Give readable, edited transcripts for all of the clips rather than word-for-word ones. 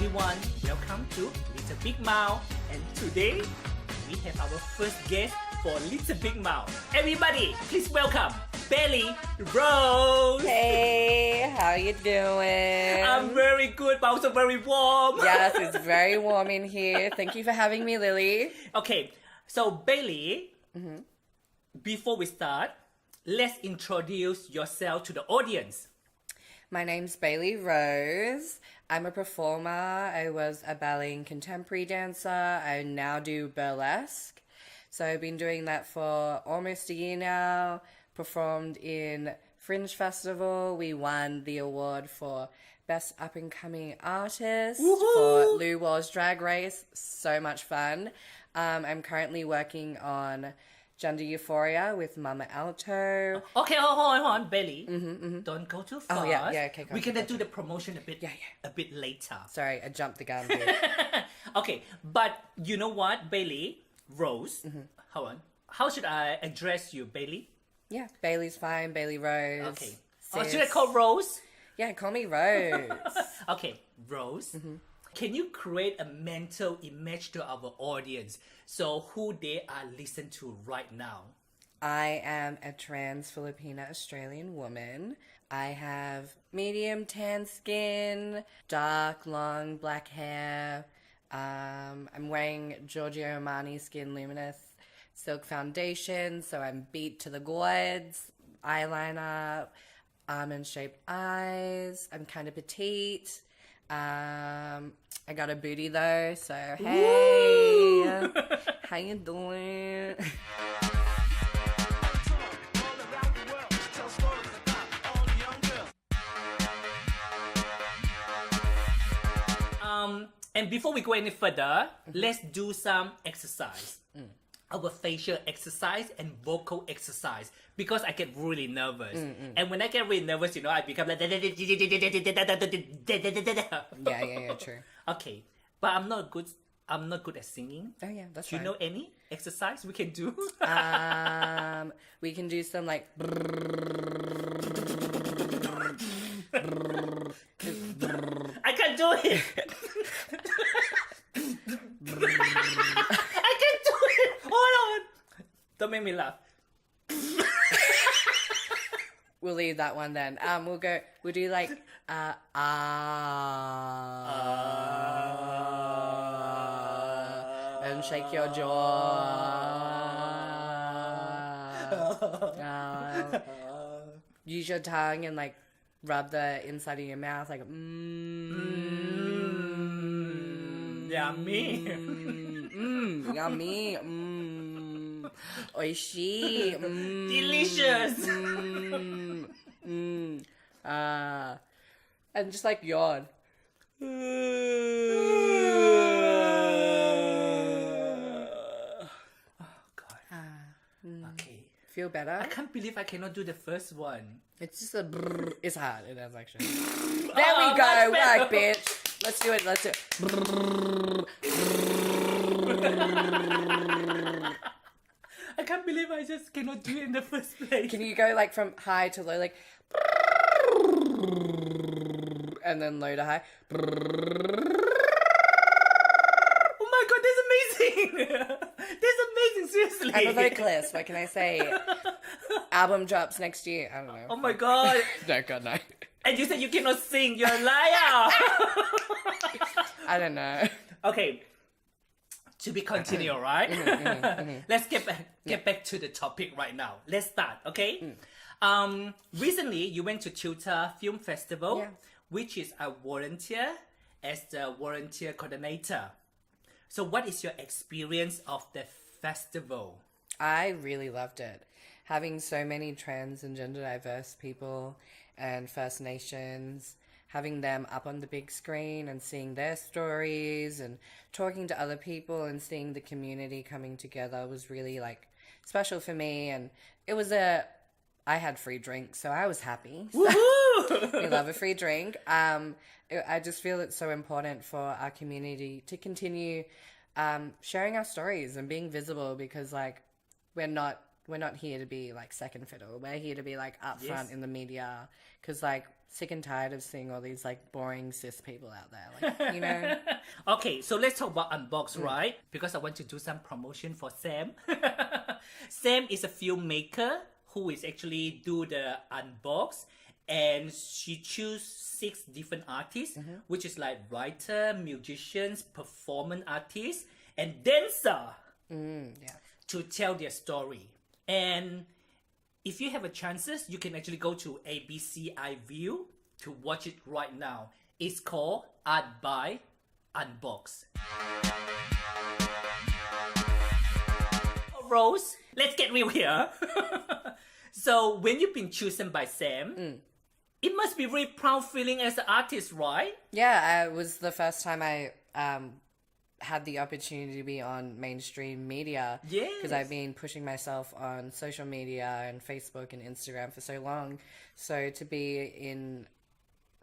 everyone, welcome to Little Big Mouth. And today, we have our first guest for Little Big Mouth. Everybody, please welcome Bailee-Rose. Hey, how you doing? I'm very good, but also very warm. Yes, it's very warm in here. Thank you for having me, Lily. Okay, so Bailee, before we start, let's introduce yourself to the audience. My name's Bailee-Rose. I'm a performer. I was a ballet and contemporary dancer. I now do burlesque. So I've been doing that for almost a year now. Performed in Fringe Festival. We won the award for Best Up-and-Coming Artist for Lou Wall's Drag Race. So much fun. I'm currently working on Gender Euphoria with Mama Alto. Okay, hold on, Bailee. Don't go too fast. Oh, yeah, okay. We can do the promotion a bit later. Sorry, I jumped the gun here. Okay, but you know what, Bailee-Rose? Hold on. How should I address you, Bailee? Yeah, Bailey's fine, Bailee-Rose. Okay. Sis. Should I call Rose? Yeah, call me Rose. Okay, Rose. Can you create a mental image to our audience so who they are listening to right now? I am a trans Filipina Australian woman. I have medium tan skin, dark, long black hair. I'm wearing Giorgio Armani Skin Luminous Silk Foundation, so I'm beat to the gourds, eyeliner, almond-shaped eyes. I'm kind of petite. I got a booty though, so hey, how you doing? And before we go any further, let's do some exercise. Our facial exercise and vocal exercise, because I get really nervous. And when I get really nervous, you know, I become like... Yeah, true. Okay, but I'm not good at singing. Oh yeah, that's Do you fine. know any exercise we can do? We can do some like... I can't do it. I can't do it. Hold on. Don't make me laugh. We'll leave that one then. We'll do like and shake your jaw. Use your tongue and like rub the inside of your mouth like Yummy. yummy. Oishi. Delicious. And just like yawn. Okay. Feel better? I can't believe I cannot do the first one. It's just a brrr. It's hard. It has action. There we go. Right, bitch. Let's do it. I can't believe I just cannot do it in the first place. Can you go like from high to low, like, and then low to high? Oh my god, that's amazing! That's amazing, seriously. I'm a vocalist. What can I say? Album drops next year. I don't know. Oh my god. No, God, no. And you said you cannot sing. You're a liar. I don't know. Okay. To be continued, right? Let's get back to the topic right now. Let's start, okay? Recently, you went to Chilta Film Festival, which is a volunteer as the volunteer coordinator. So what is your experience of the festival? I really loved it. Having so many trans and gender diverse people and First Nations, having them up on the big screen and seeing their stories and talking to other people and seeing the community coming together was really like special for me. And it was I had free drinks, so I was happy. We love a free drink. I just feel it's so important for our community to continue sharing our stories and being visible, because like we're not we're not here to be like second fiddle. We're here to be like up front Yes. in the media, because like sick and tired of seeing all these like boring cis people out there, like, you know. Okay, so let's talk about Unbox, right? Because I want to do some promotion for Sam. Sam is a filmmaker who is actually do the Unbox, and she choose 6 different artists, which is like writer, musicians, performance artists, and dancer Yeah. to tell their story. And if you have a chances, you can actually go to ABC iView to watch it right now. It's called Art by Unbox. Rose, let's get real here. So when you've been chosen by Sam, it must be very proud feeling as an artist, right? Yeah, it was the first time I had the opportunity to be on mainstream media. Yes. Because I've been pushing myself on social media and Facebook and Instagram for so long. So to be in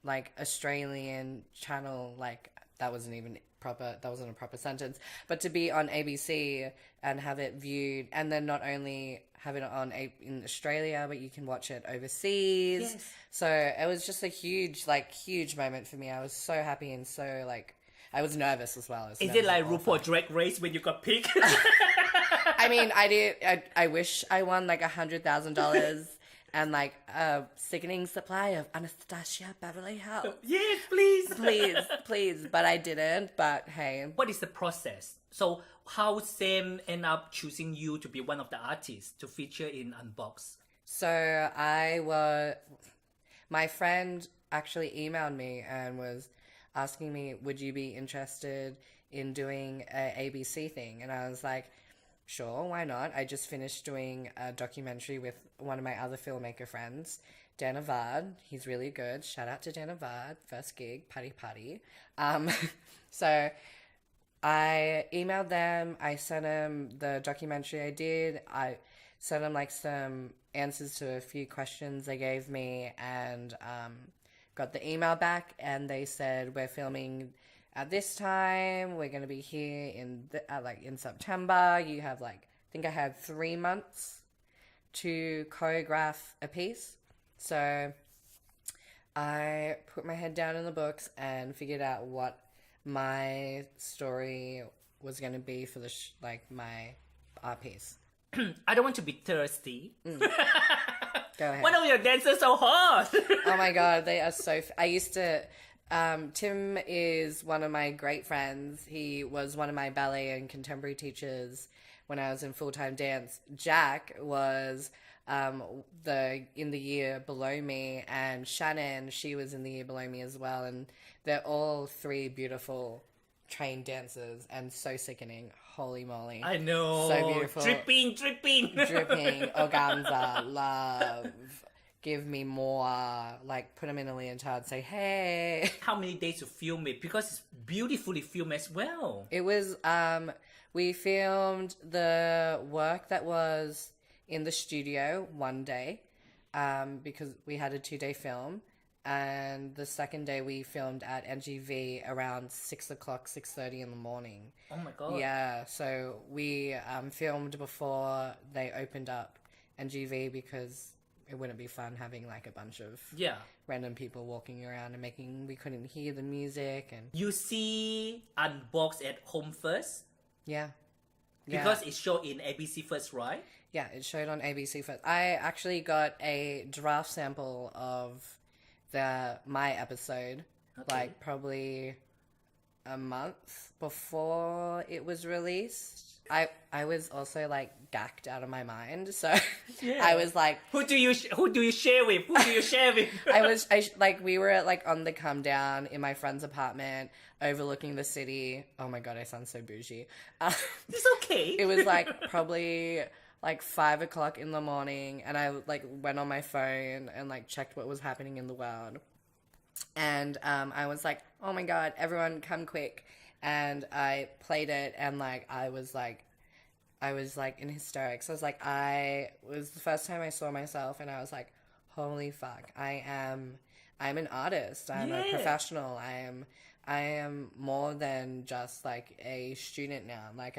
like Australian channel, like that wasn't a proper sentence, but to be on ABC and have it viewed, and then not only have it on in Australia, but you can watch it overseas. Yes. So it was just a huge moment for me. I was so happy and so like, I was nervous as well. Is it like RuPaul Drag Race when you got picked? I mean, I wish I won like $100,000 and like a sickening supply of Anastasia Beverly Hills. Yes, please. Please, but I didn't. But hey, What is the process? So how Sam end up choosing you to be one of the artists to feature in Unbox? so my friend actually emailed me and was asking me, would you be interested in doing a ABC thing? And I was like, sure, why not? I just finished doing a documentary with one of my other filmmaker friends, Dan Avad. He's really good. Shout out to Dan Avad. First gig, party. So I emailed them. I sent them the documentary I did. I sent them like some answers to a few questions they gave me, and got the email back, and they said, we're filming at this time. We're going to be here in September. You have like, I think I had 3 months to choreograph a piece. So I put my head down in the books and figured out what my story was going to be for my art piece. I don't want to be thirsty. Go ahead. One of your dancers so hot. Oh my god, they are so. I used to. Tim is one of my great friends. He was one of my ballet and contemporary teachers when I was in full-time dance. Jack was in the year below me, and Shannon, she was in the year below me as well, and they're all 3 beautiful trained dancers and so sickening. Holy moly. I know. So beautiful. Dripping. Dripping, organza, love. Give me more. Like, put them in a leotard, say, hey. How many days to film it? Because it's beautifully filmed as well. It was, we filmed the work that was in the studio one day, because we had a 2-day film. And the second day we filmed at NGV around 6 o'clock, 6:30 in the morning. Oh my god. Yeah, so we filmed before they opened up NGV, because it wouldn't be fun having like a bunch of random people walking around and we couldn't hear the music. And You see Unbox at home first? yeah. Because it showed in ABC first, right? Yeah, it showed on ABC first. I actually got a draft sample of my episode, like probably a month before it was released. I was also like gacked out of my mind, so I was like, Who do you share with? we were like on the come down in my friend's apartment overlooking the city. Oh my god, I sound so bougie. It's okay. It was like probably like 5 o'clock in the morning, and I like went on my phone and like checked what was happening in the world. And I was like, oh my god, everyone come quick. And I played it, and like I was like in hysterics. I was like, it was the first time I saw myself, and I was like, holy fuck, I'm an artist. I'm a professional. I am more than just like a student now. Like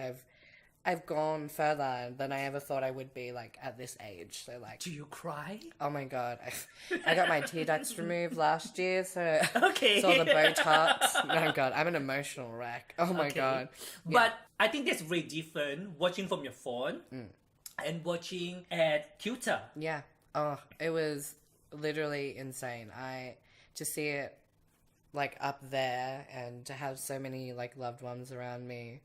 I've gone further than I ever thought I would be, like, at this age. So, like, Do you cry? oh my God, I got my tear ducts removed last year, so Okay. it's all the Botox. Oh God, I'm an emotional wreck. Oh my Okay. God. But I think that's very different watching from your phone and watching at Cuta. Yeah. Oh, it was literally insane. To see it like up there and to have so many like loved ones around me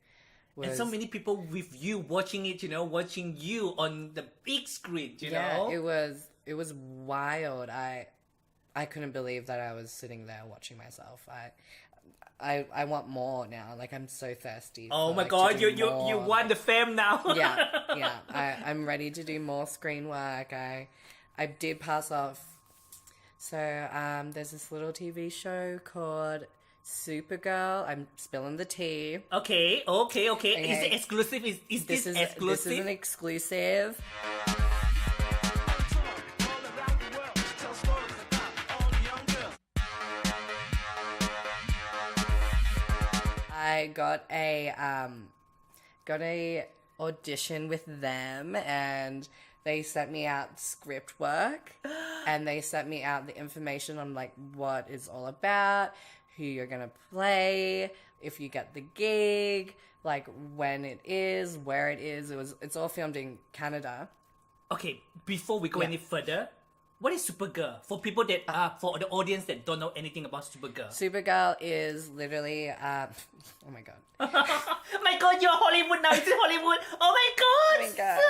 was, And so many people with you watching it, watching you on the big screen, you know? it was wild. I couldn't believe that I was sitting there watching myself. I want more now. Like, I'm so thirsty. Oh for, my like, God, to do you more. want the fame now. Yeah. I'm ready to do more screen work. I did pass off. So there's this little TV show called Supergirl. I'm spilling the tea. Okay. Is it exclusive? Is this exclusive? This is an exclusive. I got a audition with them, and they sent me out script work, and they sent me out the information on like what it's all about, who you're gonna play, if you get the gig, like when it is, where it is. It's all filmed in Canada. Okay, before we go any further, what is Supergirl? For people that for the audience that don't know anything about Supergirl. Supergirl is literally oh my God. My God, you're Hollywood now. Is it Hollywood? Oh my God! Oh my God.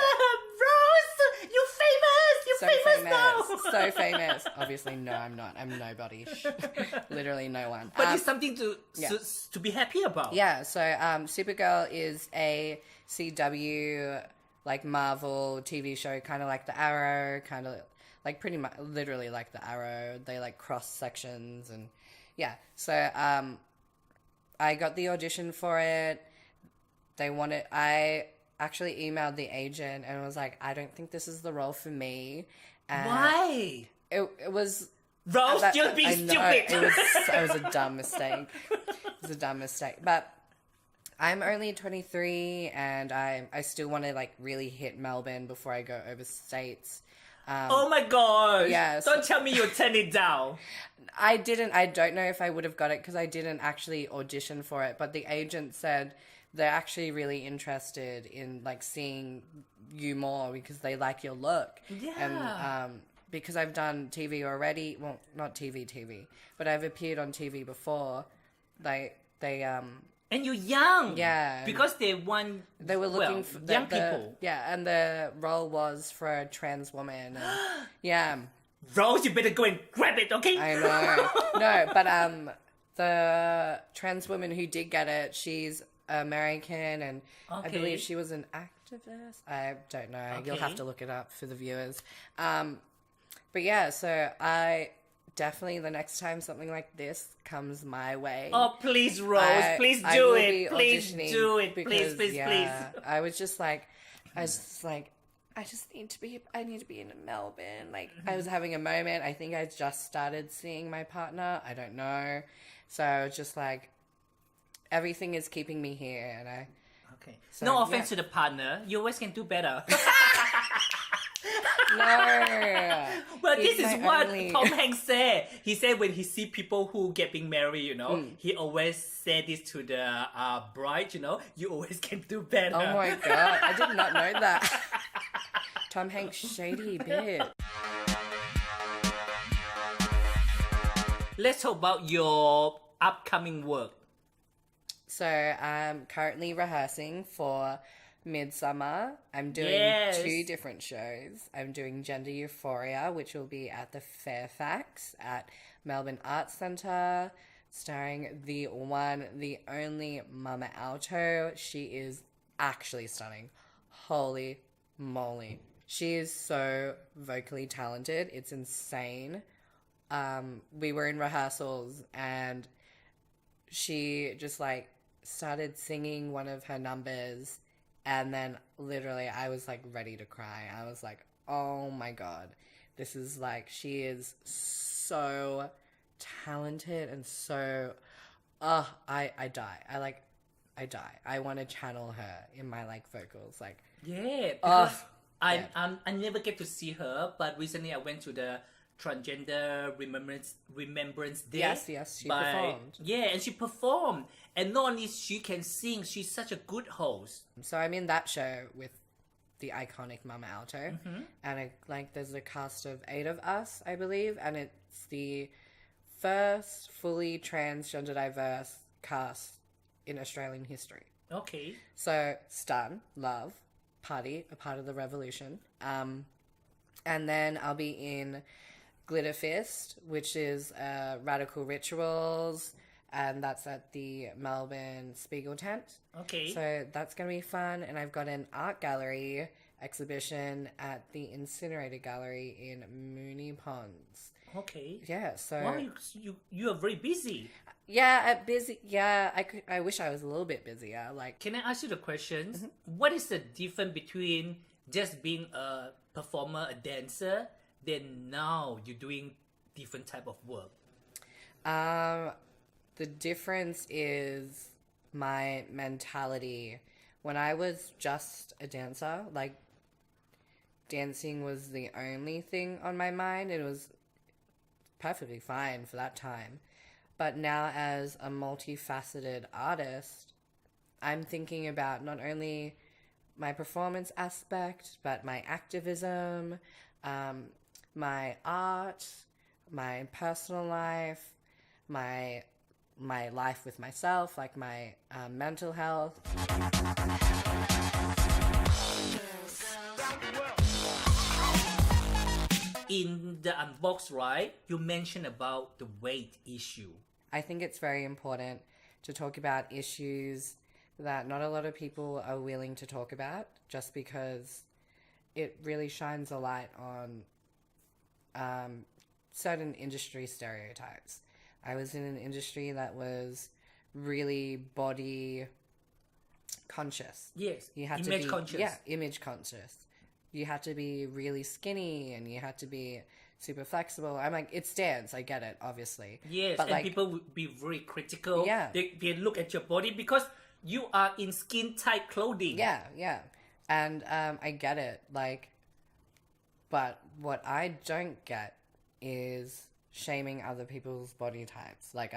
Rose, you're famous. You're So famous now. So famous. Obviously, no, I'm not. I'm nobody. Literally no one. But it's something to be happy about. Yeah, so Supergirl is a CW, like, Marvel TV show, kind of like The Arrow, kind of like pretty much literally like The Arrow. They like cross sections, and yeah. So I got the audition for it. I actually emailed the agent and was like, I don't think this is the role for me. And Why? It was... Rose, you're being stupid. It was a dumb mistake. But I'm only 23, and I still want to like really hit Melbourne before I go overseas. Oh my gosh. Yes. Don't tell me you turned it down. I didn't. I don't know if I would have got it because I didn't actually audition for it. But the agent said they're actually really interested in like seeing you more because they like your look. Yeah. And because I've done TV already, well, not TV, but I've appeared on TV before. They And you're young. Yeah. Because they were looking for young people. Yeah, and the role was for a trans woman. And, yeah. Rose, you better go and grab it, okay? I know. No, but the trans woman who did get it, she's American, and I believe she was an activist. I don't know. Okay. You'll have to look it up for the viewers. But yeah, so I definitely, the next time something like this comes my way. Oh, please, Rose, please do it. Please do it. Because, please. I was just like, I need to be in Melbourne. Like, I was having a moment. I think I just started seeing my partner. I don't know. So I was just like, everything is keeping me here. And Okay. So, no offense to the partner. You always can do better. No. Well, this is what Tom Hanks said. He said when he see people who getting married, he always said this to the bride, you always can do better. Oh my God. I did not know that. Tom Hanks, shady bit. Let's talk about your upcoming work. So I'm currently rehearsing for Midsummer. I'm doing 2 different shows. I'm doing Gender Euphoria, which will be at the Fairfax at Melbourne Arts Centre, starring the one, the only Mama Alto. She is actually stunning. Holy moly. She is so vocally talented. It's insane. We were in rehearsals and she just like started singing one of her numbers, and then literally I was like ready to cry. I was like, oh my God, this is like, she is so talented and so, I die. I die. I want to channel her in my like vocals. Like, Yeah, because yeah. I never get to see her, but recently I went to the Transgender Remembrance Day. Yes, she performed. Yeah, and she performed. And not only she can sing, she's such a good host. So I'm in that show with the iconic Mama Alto, and there's a cast of 8 of us, I believe, and it's the first fully transgender diverse cast in Australian history. Okay. So stun, love, party, a part of the revolution, and then I'll be in Glitter Fist, which is Radical Rituals, and that's at the Melbourne Spiegel tent. Okay. So that's going to be fun. And I've got an art gallery exhibition at the Incinerator Gallery in Moonee Ponds. Okay. Yeah, so... Wow, you are very busy. Yeah, busy. Yeah, I wish I was a little bit busier. Like, Can I ask you the questions? What is the difference between just being a performer, a dancer, then now you're doing different type of work? the difference is my mentality. When I was just a dancer, like, dancing was the only thing on my mind. It was perfectly fine for that time. But now as a multifaceted artist, I'm thinking about not only my performance aspect, but my activism, my art, my personal life, my life with myself, like my mental health. In the unbox, right, you mentioned about the weight issue. I think it's very important to talk about issues that not a lot of people are willing to talk about, just because it really shines a light on certain industry stereotypes. I was in an industry that was really body conscious. Yes, You had image to be, conscious. Yeah, image conscious. You had to be really skinny and you had to be super flexible. I'm like, it's dance. I get it, obviously. Yes, but and like, people would be very critical. Yeah. They look at your body because you are in skin tight clothing. yeah. And I get it. Like, but what I don't get is shaming other people's body types. Like,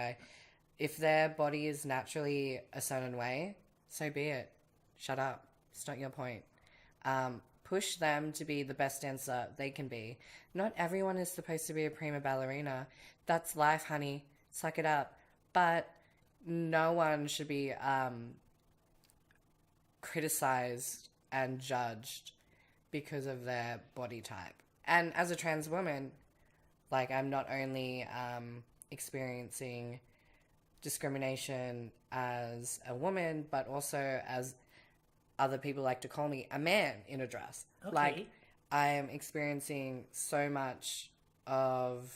if their body is naturally a certain way, so be it. Shut up. It's not your point. Push them to be the best dancer they can be. Not everyone is supposed to be a prima ballerina. That's life, honey. Suck it up. But no one should be criticized and judged because of their body type. And as a trans woman, like, I'm not only experiencing discrimination as a woman, but also, as other people like to call me, a man in a dress. Okay. Like, I am experiencing so much of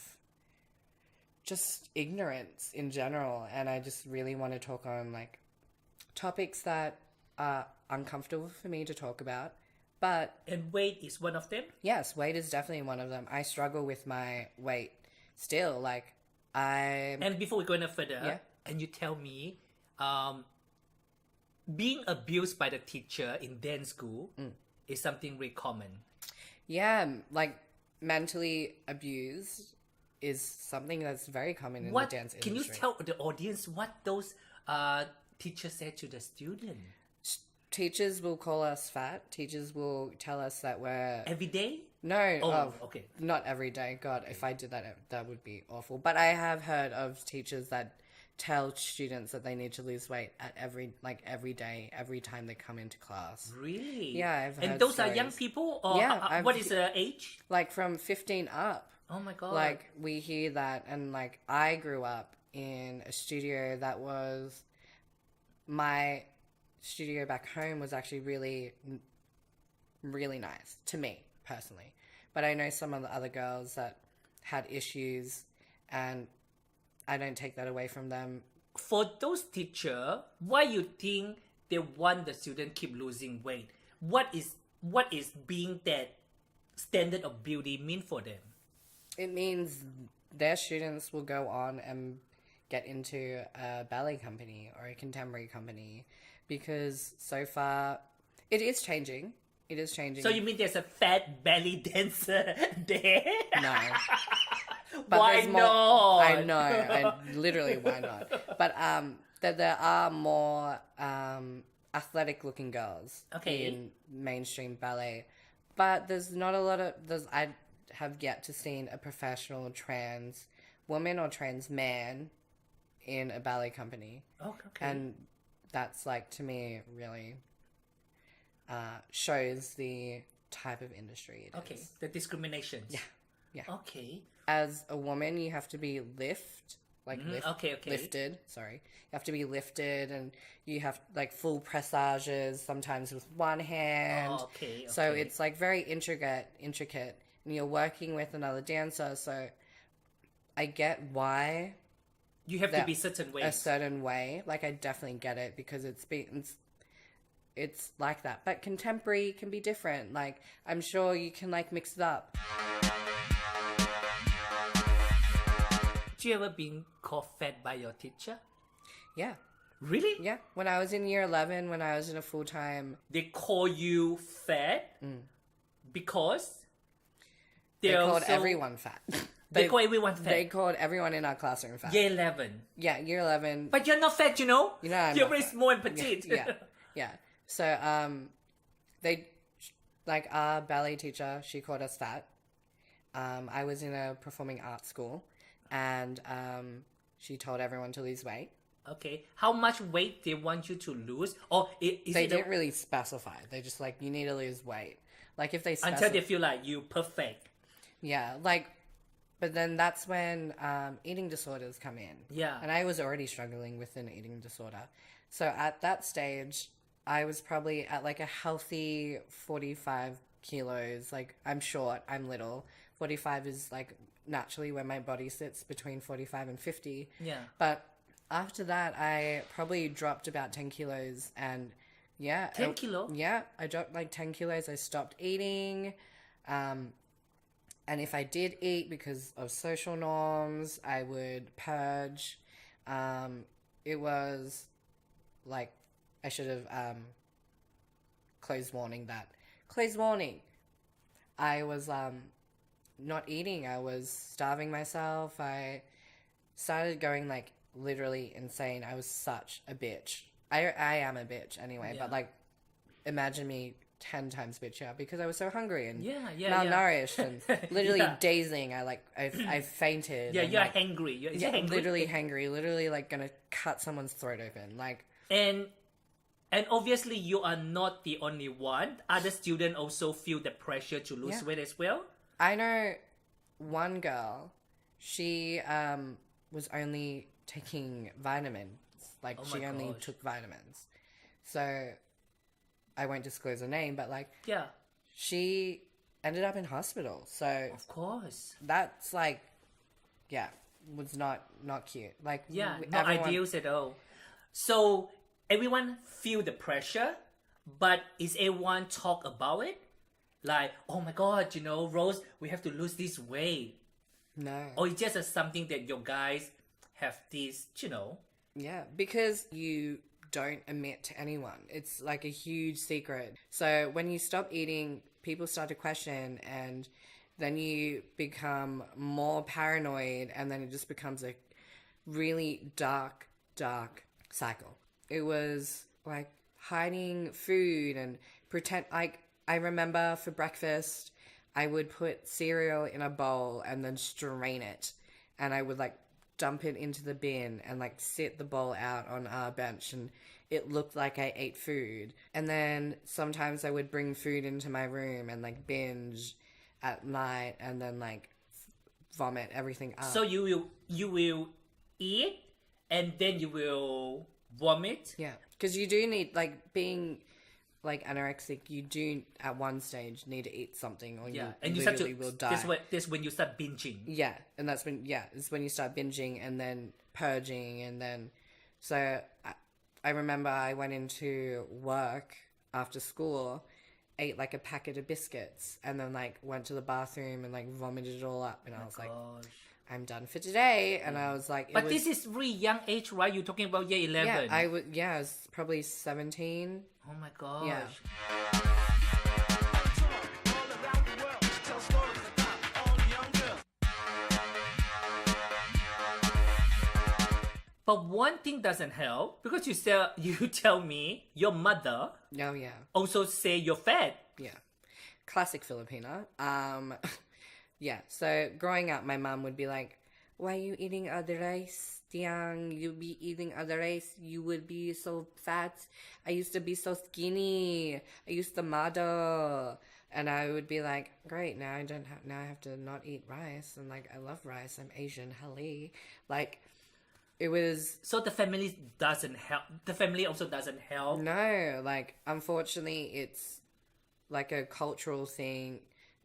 just ignorance in general, and I just really want to talk on, like, topics that are uncomfortable for me to talk about. But And weight is one of them. yes, weight is definitely one of them. I struggle with my weight still. Like, And before we go any further, Yeah. and you tell me, being abused by the teacher in dance school is something very common. yeah, like, mentally abused is something that's very common in the dance Can you industry. tell the audience what those teachers said to the student? Teachers will call us fat. Teachers will tell us that we're... Every day? No, Oh, okay. Not every day. God, if I did that, that would be awful. But I have heard of teachers that tell students that they need to lose weight at every day, every time they come into class. Really? Yeah, I've heard And those are young stories. people? Or Yeah, what is the age? Like, from 15 up. Oh my god. Like, we hear that, and, like, I grew up in a studio that was... My studio back home was actually really, really nice to me, personally. But I know some of the other girls that had issues, and I don't take that away from them. For those teacher, why you think they want the student keep losing weight? What is being that standard of beauty mean for them? It means their students will go on and get into a ballet company or a contemporary company, because so far it is changing. It is changing. So you mean there's a fat belly dancer there? No. But Why there's more, not? I know, literally, why not? But that there are more athletic looking girls in mainstream ballet, but there's not a lot of I have yet to seen a professional trans woman or trans man in a ballet company. Okay. And that's like, to me, really shows the type of industry it is. Okay, the discriminations. Yeah. Okay. As a woman, you have to be lifted. Sorry, you have to be lifted, and you have like full pressages, sometimes with one hand. Oh, okay. So it's like very intricate, and you're working with another dancer. So I get why you have to be certain ways. a certain way. Like, I definitely get it, because it's like that. But contemporary can be different. Like, I'm sure you can like mix it up. Did you ever been called fat by your teacher? Yeah. Really? Yeah. When I was in year 11, when I was in a full-time... They call you fat because They called everyone fat. They call everyone fat. They called everyone in our classroom fat. Year 11. Yeah, year 11. But you're not fat, you know? You know, I'm you're not very fat. small and petite. Yeah. So, they... Like, our ballet teacher, she called us fat. I was in a performing arts school. And she told everyone to lose weight. Okay. How much weight they want you to lose? Or they didn't really specify. They just like, you need to lose weight. Like, if they until they feel like you perfect. Yeah, like, but then that's when eating disorders come in. Yeah. And I was already struggling with an eating disorder. So at that stage, I was probably at like a healthy 45 kilos. Like, I'm short, I'm little. 45 is like naturally where my body sits, between 45 and 50. Yeah. But after that, I probably dropped about 10 kilos, and 10 kilos? Yeah, I dropped like 10 kilos. I stopped eating. And if I did eat because of social norms, I would purge. It was like, I should have closed warning that. Closed warning. I was not eating. I was starving myself. I started going like literally insane. I was such a bitch. I am a bitch anyway, but like, imagine me 10 times bitchier, because I was so hungry and malnourished and literally dazing. I fainted. Yeah, and, you're like, hangry. You're hangry. literally hangry. Literally like gonna cut someone's throat open. Like, and obviously you are not the only one. Other students also feel the pressure to lose weight as well. I know one girl, she was only taking vitamins. Like, she only took vitamins. So, I won't disclose her name, but like, she ended up in hospital. So, of course, that's like, was not cute. Like, not ideal at all. So, everyone feel the pressure, but is everyone talk about it? Like, oh my god, you know, Rose, we have to lose this weight. No. Or it's just something that your guys have this, you know. Yeah, because you don't admit to anyone. It's like a huge secret. So when you stop eating, people start to question, and then you become more paranoid, and then it just becomes a really dark cycle. It was like hiding food and pretend, like, I remember for breakfast, I would put cereal in a bowl and then strain it. And I would like dump it into the bin and like sit the bowl out on our bench, and it looked like I ate food. And then sometimes I would bring food into my room and like binge at night, and then like vomit everything up. So you will eat and then you will vomit? Yeah. Because you do need, like, being like anorexic, you do at one stage need to eat something, or you and you literally will die. This when you start binging. Yeah, and that's when it's when you start binging and then purging, and then so I remember I went into work after school, ate like a packet of biscuits, and then like went to the bathroom and like vomited it all up, and I was like, I'm done for today. And I was like, But this is really young age, right? You're talking about year 11. I was probably 17. Oh my gosh. Yeah. But one thing doesn't help because you tell me your mother Oh, yeah. also say you're fat. Yeah. Classic Filipina. Yeah. So growing up, my mom would be like, why are you eating other rice? Tiang, you be eating other rice. You would be so fat. I used to be so skinny. I used to model. And I would be like, great, now I have to not eat rice. And like, I love rice. I'm Asian. Hali. Like, it was... So the family doesn't help. The family also doesn't help. No, like, unfortunately, it's like a cultural thing.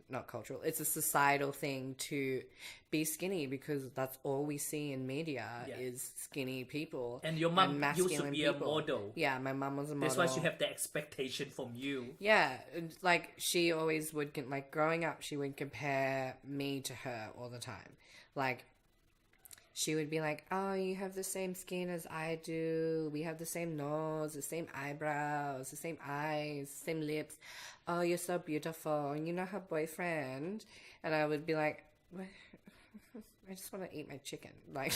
Not cultural. It's a societal thing to be skinny because that's all we see in media is skinny people. And your mom used to be a model. Yeah, my mom was a model. That's why she have the expectation from you. Yeah, like she always would, like growing up, she would compare me to her all the time. Like, she would be like, oh, you have the same skin as I do. We have the same nose, the same eyebrows, the same eyes, same lips. Oh, you're so beautiful. And you know her boyfriend. And I would be like, I just want to eat my chicken. Like,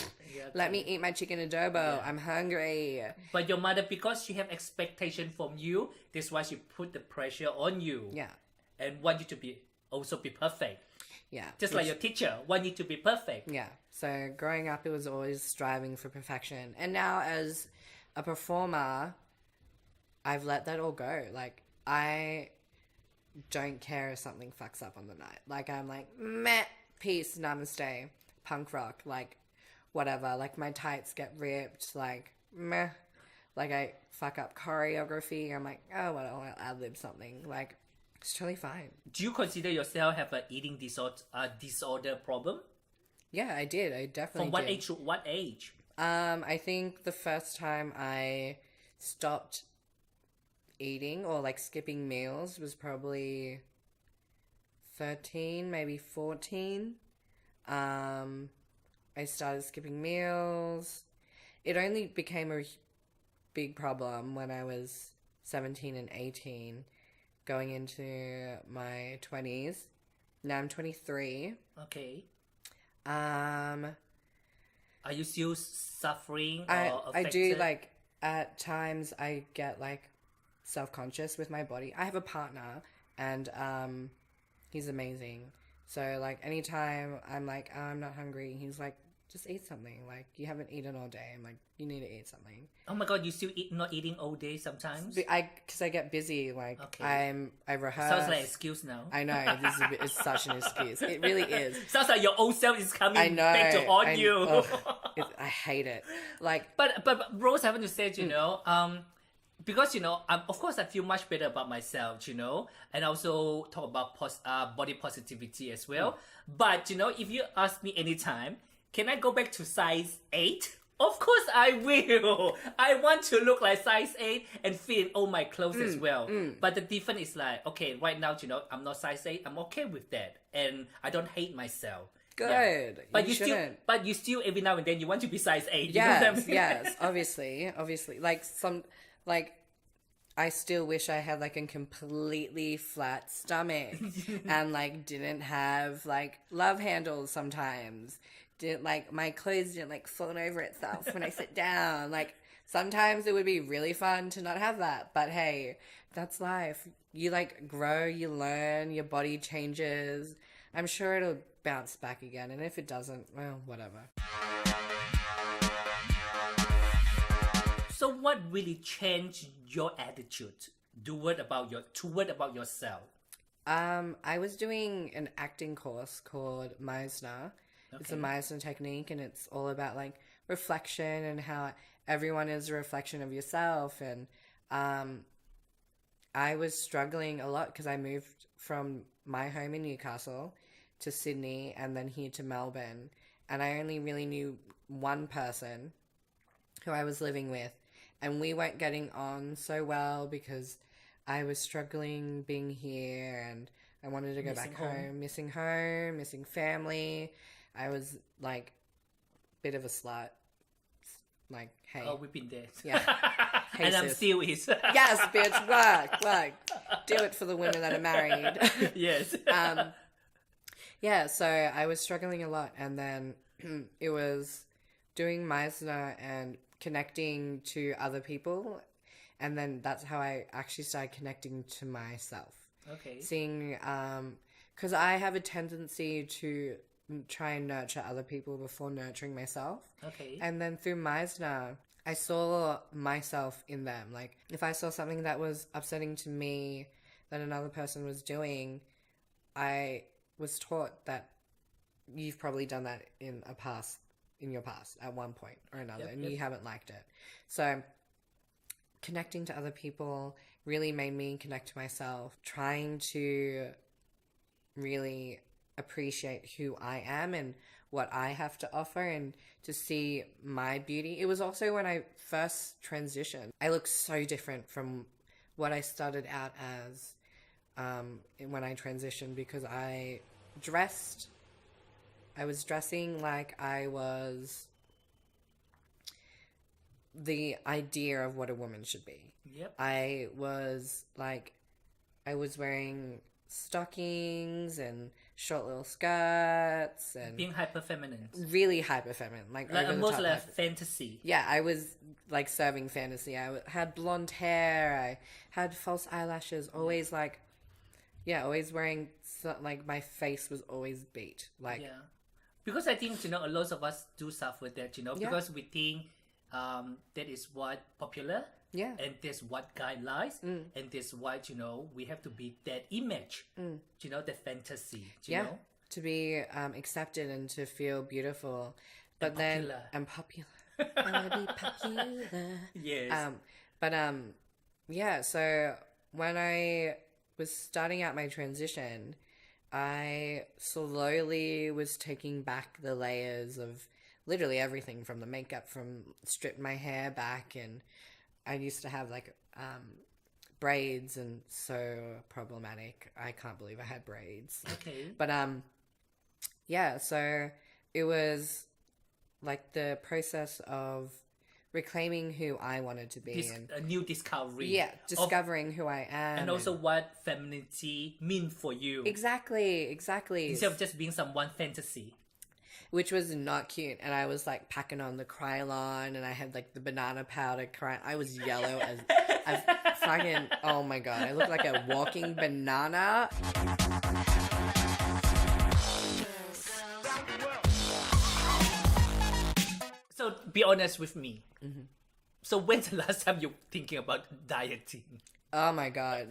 let me eat my chicken adobo. Yeah. I'm hungry. But your mother, because she have expectation from you, that's why she put the pressure on you. Yeah. And want you to also be perfect. Yeah. Just like your teacher want you to be perfect. Yeah. So growing up, it was always striving for perfection. And now as a performer, I've let that all go. Like, I don't care if something fucks up on the night. Like, I'm like, meh, peace, namaste, punk rock, like, whatever. Like, my tights get ripped, like, meh. Like, I fuck up choreography. I'm like, oh, well, I'll ad-lib something. Like, it's totally fine. Do you consider yourself have an eating disorder problem? Yeah, I did. I definitely From what did. age to what age? I think the first time I stopped eating or like skipping meals was probably 13, maybe 14. I started skipping meals. It only became a big problem when I was 17 and 18. Going into my 20s. Now I'm 23. Okay. Are you still suffering or I affected? do, like, at times I get, like, self-conscious with my body. I have a partner, and, he's amazing. So, like, anytime I'm like, oh, I'm not hungry, he's like, just eat something. Like, you haven't eaten all day. I'm like, you need to eat something. Oh my god, you still not eating all day sometimes? Because I get busy. Like, okay. I rehearse. Sounds like an excuse now. I know, it's such an excuse. It really is. Sounds like your old self is coming back to haunt you. I hate it. Like, but Rose, I want to say, you know, because, you know, of course I feel much better about myself, you know, and also talk about body positivity as well. But, you know, if you ask me anytime, can I go back to size 8? Of course I will. I want to look like size 8 and fit in all my clothes as well. But the difference is like, okay, right now, you know, I'm not size 8. I'm okay with that. And I don't hate myself. Good. Yeah. But you still every now and then you want to be size 8. You know what I mean? Yes, obviously. Like, I still wish I had, like, a completely flat stomach and, like, didn't have, like, love handles sometimes. Didn't, like, my clothes didn't, like, fold over itself when I sit down. Like, sometimes it would be really fun to not have that. But, hey, that's life. You, like, grow, you learn, your body changes. I'm sure it'll bounce back again. And if it doesn't, well, whatever. So what really changed your attitude toward about yourself? I was doing an acting course called Meisner. Okay. It's a Meisner technique, and it's all about, like, reflection and how everyone is a reflection of yourself. And I was struggling a lot because I moved from my home in Newcastle to Sydney and then here to Melbourne. And I only really knew one person who I was living with. And we weren't getting on so well because I was struggling being here and I wanted to go back home, missing family. I was like bit of a slut. Like, hey. Oh, we've been there. Yeah. Hey, and I'm sis. still is. Yes, bitch, work. Do it for the women that are married. Yes. Yeah, so I was struggling a lot, and then it was doing Meisner and connecting to other people, and then that's how I actually started connecting to myself. Okay. Seeing, because I have a tendency to try and nurture other people before nurturing myself. Okay. And then through Meisner, I saw myself in them. Like, if I saw something that was upsetting to me that another person was doing, I was taught that you've probably done that in your past at one point or another, and you haven't liked it. So connecting to other people really made me connect to myself, trying to really appreciate who I am and what I have to offer, and to see my beauty. It was also when I first transitioned. I looked so different from what I started out as when I transitioned, because I was dressing like I was the idea of what a woman should be. Yep. I was wearing stockings and short little skirts and Being hyper feminine. really hyper feminine, like over the almost top, like fantasy. yeah, I was like serving fantasy. I had blonde hair. I had false eyelashes. Always always wearing like my face was always beat. Like, Yeah. Because I think, a lot of us do suffer that, because we think that is what popular. Yeah. And that's what guidelines. And that's what, we have to be that image. That fantasy. You know? to be accepted and to feel beautiful, but and popular. I want to be popular. Yes. Yeah. So when I was starting out my transition, I slowly was taking back the layers of literally everything, from the makeup, from stripped my hair back, and I used to have like braids, and so problematic. I can't believe I had braids. Okay. But yeah, so it was like the process of reclaiming who I wanted to be, and a new discovery. yeah, discovering who I am, and also what femininity mean for you. Exactly. Instead of just being someone fantasy. Which was not cute, and I was like packing on the Krylon, and I had like the banana powder cry. I was yellow as fucking, oh my god, I looked like a walking banana. So be honest with me. So when's the last time you're thinking about dieting? Oh my god.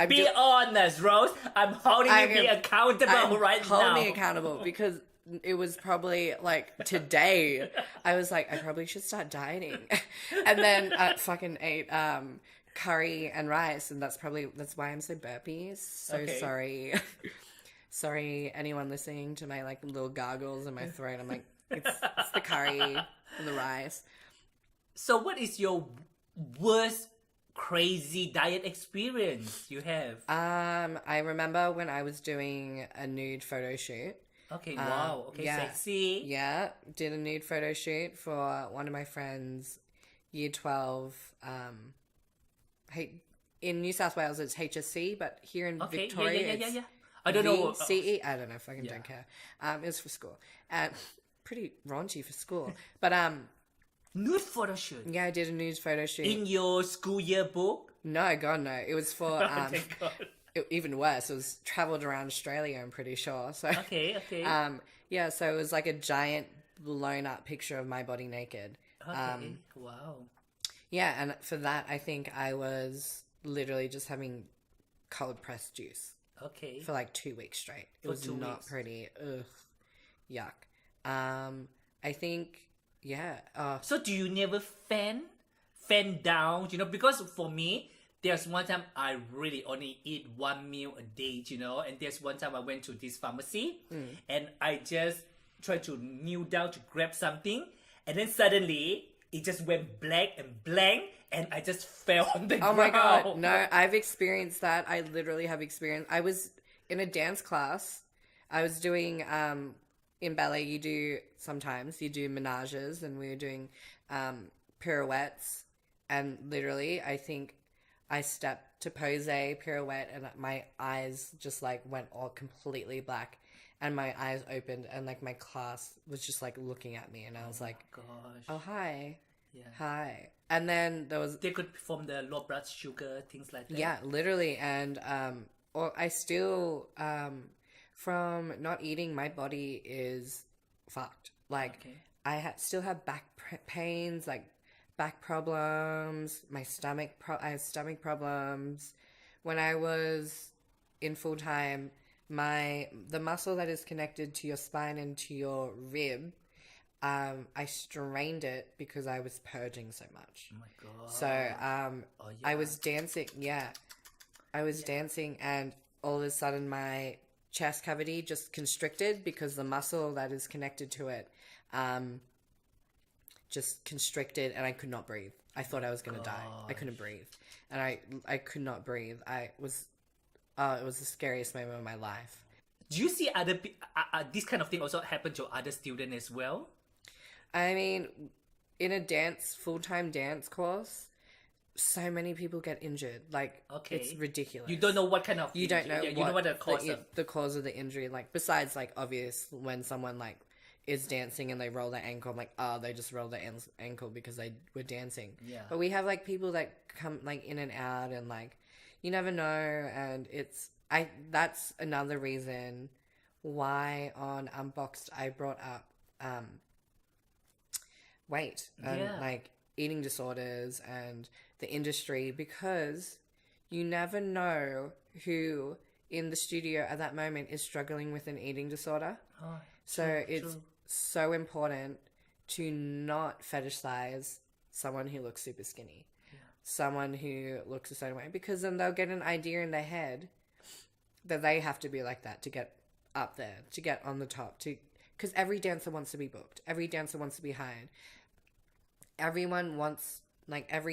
Be honest, Rose. I'm holding you accountable right now. Hold me accountable, because it was probably like today. I was like, I probably should start dieting, and then I fucking ate curry and rice, and that's why I'm so burpy. So Okay. sorry anyone listening to my like little gargles in my throat. I'm like, it's the curry and the rice. So what is your worst crazy diet experience you have? I remember when I was doing a nude photo shoot. Okay, wow. Okay, yeah. Sexy. Yeah, did a nude photo shoot for one of my friends, year 12. In New South Wales, it's HSC, but here in Victoria, yeah. I don't know. VCE? I don't know. Fucking don't care. It was for school. Pretty raunchy for school. But, Nude photo shoot. yeah, I did a nude photo shoot. In your school yearbook? No, God, no. It was for, Thank God. even worse. It was traveled around Australia, I'm pretty sure. So, Okay. yeah, so it was like a giant blown up picture of my body naked. Okay. Wow. Yeah, and for that, I think I was literally just having cold pressed juice Okay. for like 2 weeks straight. It For was 2 not weeks. pretty. Ugh. Yuck. I think, yeah. So do you never fan down? Because for me, there's one time I really only eat one meal a day, and there's one time I went to this pharmacy and I just tried to kneel down to grab something, and then suddenly it just went black and blank, and I just fell on the Oh ground. my God. No, I've experienced that. I literally have experienced. I was in a dance class I was doing in ballet. You do menages, and we were doing pirouettes. And literally, I think I stepped to pose a pirouette, and my eyes just like went all completely black, and my eyes opened, and like my class was just like looking at me, and I was like, Gosh. "Oh hi, Yeah. hi." And then there was They could perform the low blood sugar, things like that. yeah, literally, and or I still from not eating, my body is fucked. Like Okay. I still have back pains, like back problems. My stomach, I have stomach problems. When I was in full time, the muscle that is connected to your spine and to your rib, I strained it because I was purging so much. Oh my god. So Oh, I yeah. was dancing. Yeah, I was dancing, and all of a sudden my chest cavity just constricted because the muscle that is connected to it just constricted, and I could not breathe. I thought I was going to die. I couldn't breathe, and I could not breathe. It was the scariest moment of my life. Do you see this kind of thing also happen to other students as well? I mean, in a full-time dance course, so many people get injured. Like, Okay. it's ridiculous. You don't know what kind of You don't know you know what the cause of. the cause of the injury. Like, besides, like, obvious when someone like is dancing and they roll their ankle, I'm like, oh, they just rolled their ankle because they were dancing. Yeah. But we have like people that come like in and out, and like you never know, and that's another reason why on Unboxed I brought up weight and like eating disorders and the industry, because you never know who in the studio at that moment is struggling with an eating disorder. Oh, So true, it's true. so important to not fetishize someone who looks super skinny, someone who looks a certain way, because then they'll get an idea in their head that they have to be like that to get up there, to get on the top, because every dancer wants to be booked. Every dancer wants to be hired. Every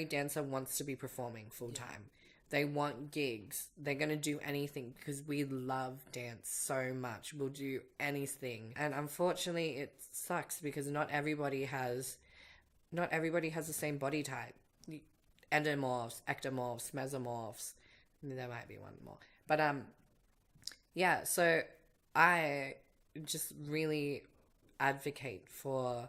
dancer wants to be performing full time. They want gigs. They're going to do anything because we love dance so much. We'll do anything. And unfortunately, it sucks because not everybody has the same body type. Endomorphs, ectomorphs, mesomorphs. There might be one more. But yeah, so I just really advocate for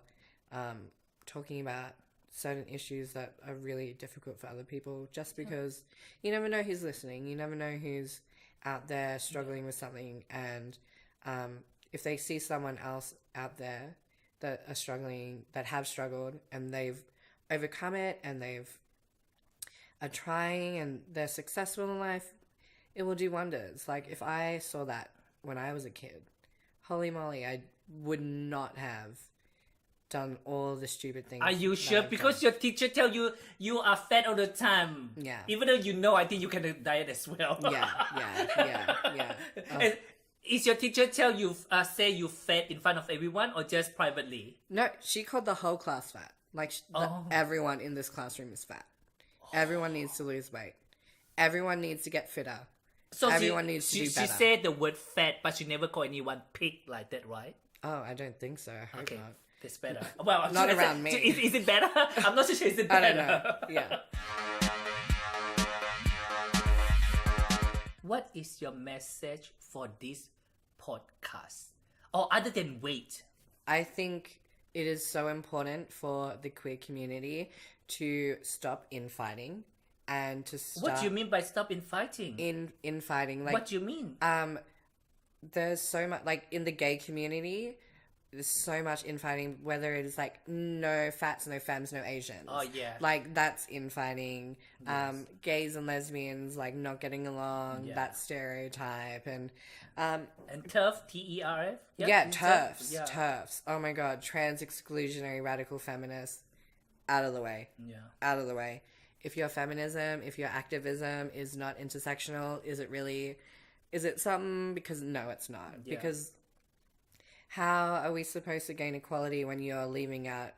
talking about certain issues that are really difficult for other people, just because you never know who's listening. You never know who's out there struggling with something, and if they see someone else out there that are struggling, that have struggled, and they've overcome it, and are trying, and they're successful in life, it will do wonders. Like, if I saw that when I was a kid, holy moly, I would not have done all the stupid things. Are you sure? Because your teacher tell you you are fat all the time. Yeah. Even though you know, I think you can diet as well. Yeah. And is your teacher tell you say you fat in front of everyone or just privately? No, she called the whole class fat. Like, everyone in this classroom is fat. Everyone needs to lose weight. Everyone needs to get fitter. So everyone needs to do better. She said the word fat, but she never called anyone pig like that, right? Oh, I don't think so. I hope not. That's better. Well, Not around me. Is it better? I'm not so sure. Is it better? I don't know. Yeah. What is your message for this podcast? Or other than weight? I think it is so important for the queer community to stop infighting and to stop... What do you mean by stop infighting? Infighting. Like, what do you mean? There's so much... Like, in the gay community, there's so much infighting, whether it is, like, no fats, no femmes, no Asians. Oh, yeah. Like, that's infighting. Yes. Gays and lesbians, like, not getting along, that stereotype. And TERF, TERF? Yep, TERFs. Oh, my God. Trans exclusionary radical feminists. Out of the way. Yeah. Out of the way. If your feminism, if your activism is not intersectional, is it something? Because no, it's not. Yeah. Because how are we supposed to gain equality when you're leaving out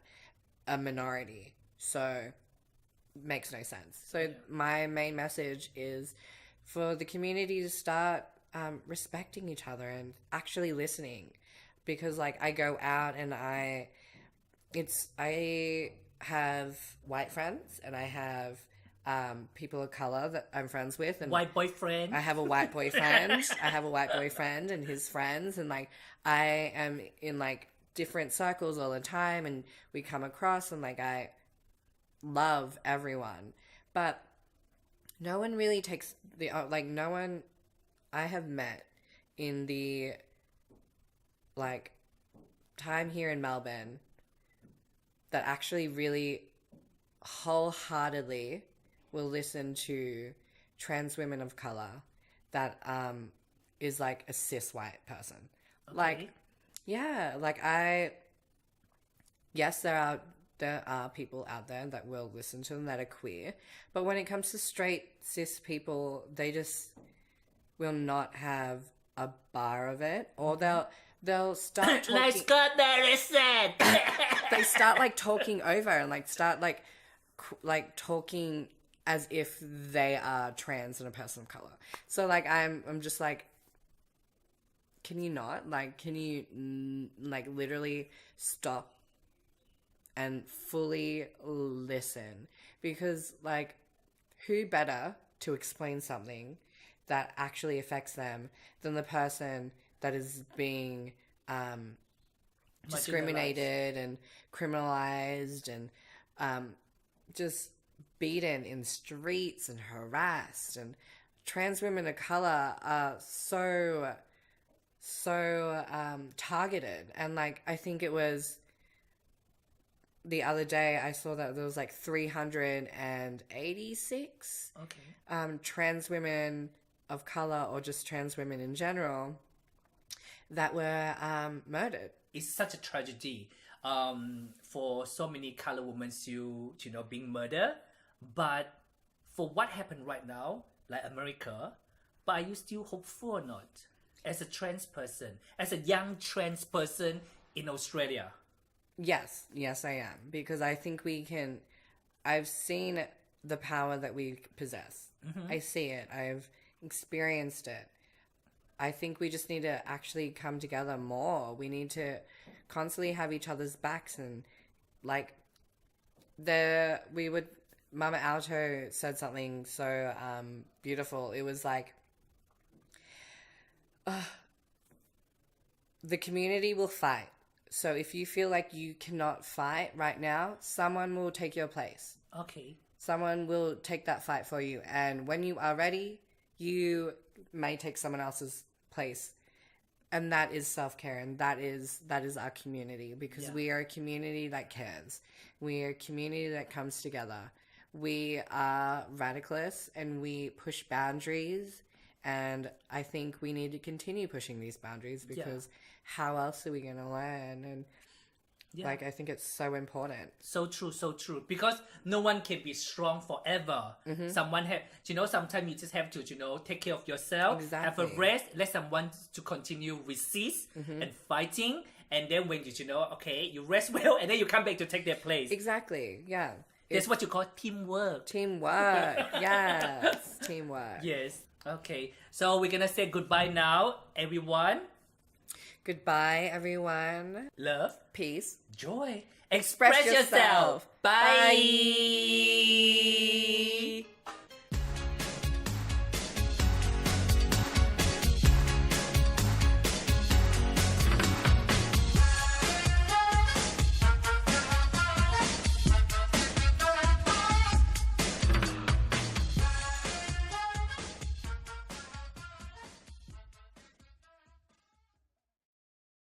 a minority? So, makes no sense. So my main message is for the community to start respecting each other and actually listening. Because like I go out and I have white friends and I have people of color that I'm friends with, and White boyfriend. I have a white boyfriend. I have a white boyfriend and his friends, and like I am in like different circles all the time, and we come across, and like I love everyone, but no one really takes the like no one I have met in the like time here in Melbourne that actually really wholeheartedly will listen to trans women of color that is like a cis white person. Okay. Like, yeah, like yes, there are people out there that will listen to them that are queer, but when it comes to straight cis people, they just will not have a bar of it, or they'll start talking. Let's go there, is it? They start like talking over and like start like talking as if they are trans and a person of color. So like I'm just like, can you not? Like, can you like literally stop and fully listen? Because like, who better to explain something that actually affects them than the person that is being discriminated and criminalized and just beaten in streets and harassed. And trans women of color are so targeted. And like, I think it was the other day I saw that there was like 386 trans women of color, or just trans women in general, that were murdered. It's such a tragedy for so many color women to being murdered. But for what happened right now, like America, but are you still hopeful or not? As a trans person, as a young trans person in Australia? Yes, I am. Because I think I've seen the power that we possess. Mm-hmm. I see it. I've experienced it. I think we just need to actually come together more. We need to constantly have each other's backs, and like Mama Alto said something so beautiful. It was like, the community will fight. So if you feel like you cannot fight right now, someone will take your place. Okay. Someone will take that fight for you. And when you are ready, you may take someone else's place. And that is self-care, and that is our community, because we are a community that cares. We are a community that comes together. We are radicalists, and we push boundaries, and I think we need to continue pushing these boundaries, because how else are we going to learn? And like, I think it's so important. So true. Because no one can be strong forever. Mm-hmm. Sometimes you just have to, take care of yourself, have a rest, let someone to continue resist and fighting. And then when you rest well, and then you come back to take their place. Exactly. Yeah. That's what you call teamwork. Yes. Teamwork. Yes. Okay. So we're going to say goodbye now, everyone. Goodbye, everyone. Love. Peace. Joy. Express yourself. Bye.